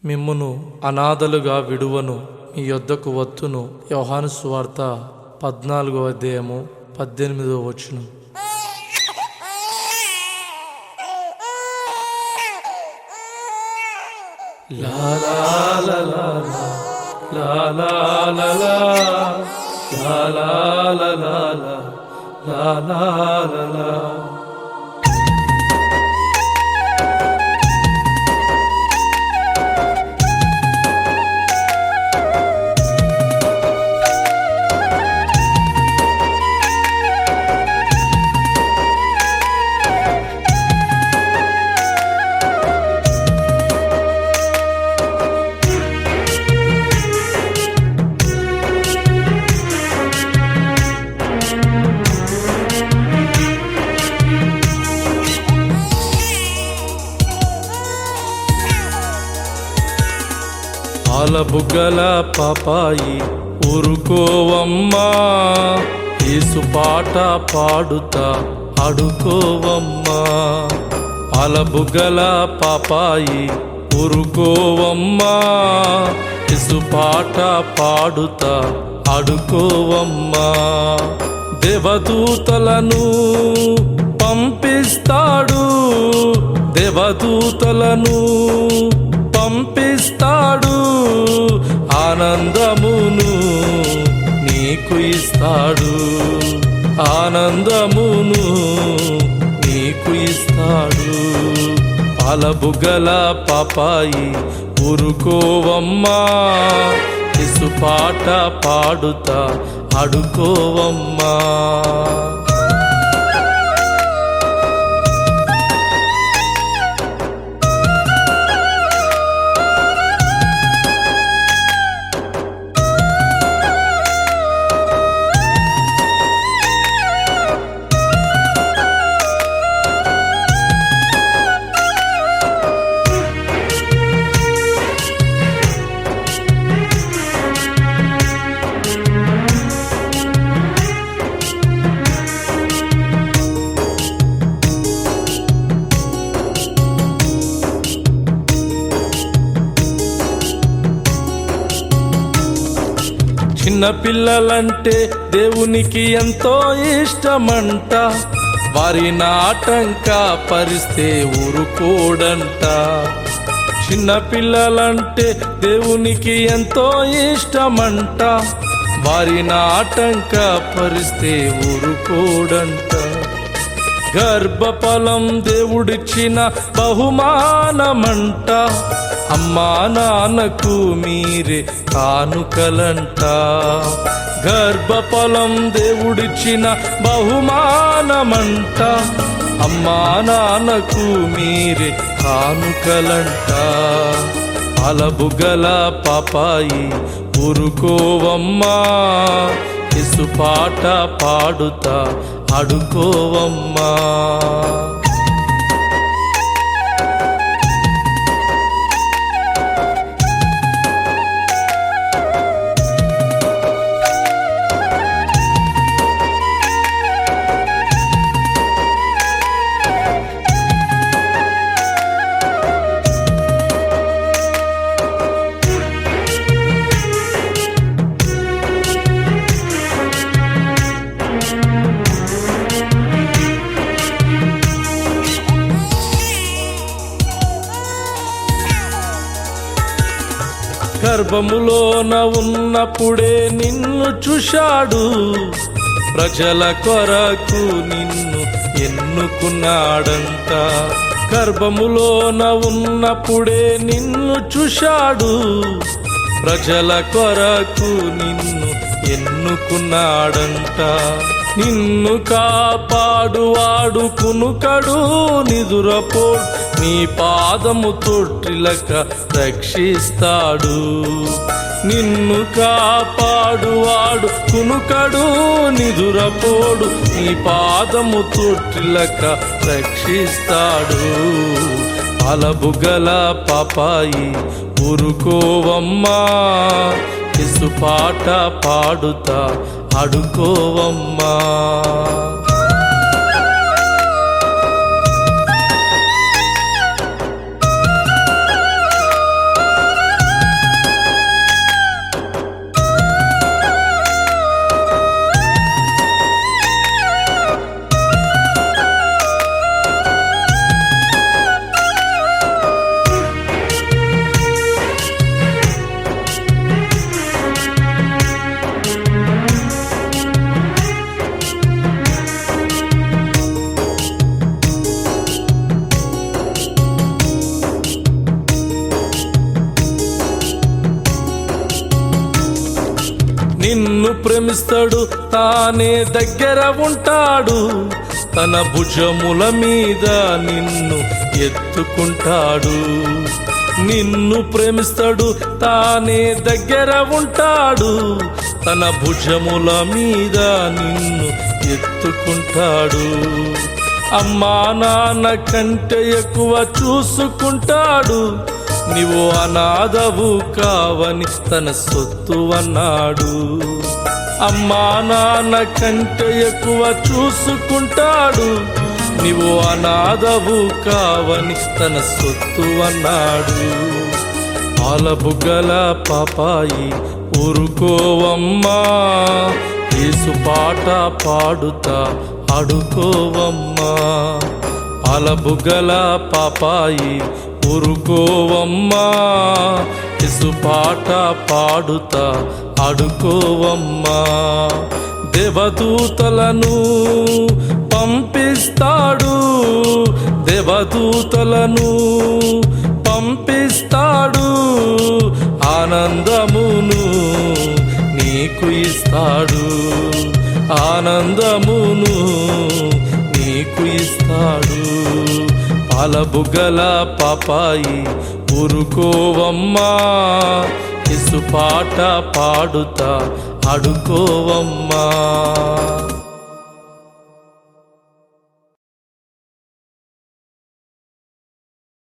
మిమ్మును అనాథలుగా విడువను, మీ యొద్దకు వత్తును. యోహాను సువార్త 14వ అధ్యాయము 18వ వచనం. లా లా లా లా లా లా లా లా లా లా లా లా లా లా లా. పాలబుగ్గల పాపాయి ఊరుకోవమ్మా, యేసు పాట పాడుతా ఆడుకోవమ్మా. పాలబుగ్గల పాపాయి ఊరుకోవమ్మా, యేసు పాట పాడుతా ఆడుకోవమ్మా. దేవదూతలను పంపిస్తాడు, దేవదూతలను పంపిస్తాడు, ఆనందమును నీకు ఇస్తాడు, ఆనందమును నీకు ఇస్తాడు. పాలబుగ్గల పాపాయి ఊరుకోవమ్మా, యేసు పాట పాడుతా ఆడుకోవమ్మా. చిన్న పిల్లలంటే దేవునికి ఎంతో ఇష్టమంట, వారిని ఆటంక పరిస్తే ఊరుకోడంట. చిన్న పిల్లలంటే దేవునికి ఎంతో ఇష్టమంట, వారిని ఆటంక పరిస్తే ఊరుకోడంట. గర్భఫలం దేవుడిచ్చిన బహుమానమంట, అమ్మా నాన్నకు మీరే కానుకలంట. గర్భఫలం దేవుడిచ్చిన బహుమానమంట, అమ్మా నాన్నకు మీరే కానుకలంట. పాలబుగ్గల పాపాయి ఊరుకోవమ్మా, యేసు పాట పాడుతా ఆడుకోవమ్మా. గర్భములోన ఉన్నప్పుడే నిన్ను చూశాడు, ప్రజల కొరకు నిన్ను ఎన్నుకున్నాడంట. గర్భములోన ఉన్నప్పుడే నిన్ను చూశాడు, ప్రజల కొరకు నిన్ను ఎన్నుకున్నాడంట. నిన్ను కాపాడువాడు కునుకడు నిదురపోడు, నీ పాదము తొట్టిలక రక్షిస్తాడు. నిన్ను కాపాడువాడు కునుకడు నిదురపోడు, నీ పాదము తొట్టిలక రక్షిస్తాడు. పాలబుగ్గల పాపాయి ఊరుకోవమ్మా, యేసు పాట పాడుతా ఆడుకోవమ్మా. నిన్ను ప్రేమిస్తాడు, తానే దగ్గర ఉంటాడు, తన భుజముల మీద నిన్ను ఎత్తుకుంటాడు. నిన్ను ప్రేమిస్తాడు, తానే దగ్గర ఉంటాడు, తన భుజముల మీద నిన్ను ఎత్తుకుంటాడు. అమ్మా నాన్న కంటే ఎక్కువ చూసుకుంటాడు, నీవు అనాథవు కావని తన సొత్తు అన్నాడు. అమ్మా నాన్న కంటే ఎక్కువ చూసుకుంటాడు, నీవు అనాథవు కావని తన సొత్తు అన్నాడు. పాలబుగ్గల పాపాయి ఊరుకోవమ్మా, యేసు పాట పాడుతా ఆడుకోవమ్మా. పాలబుగ్గల పాపాయి ఊరుకోవమ్మా, యేసు పాట పాడుతా ఆడుకోవమ్మా. దేవదూతలను పంపిస్తాడు, దేవదూతలను పంపిస్తాడు, ఆనందమును నీకు ఇస్తాడు, ఆనందమును నీకు ఇస్తాడు. పాలబుగ్గల పాపాయి ఊరుకోవమ్మా, యేసు పాట పాడుతా ఆడుకోవమ్మా.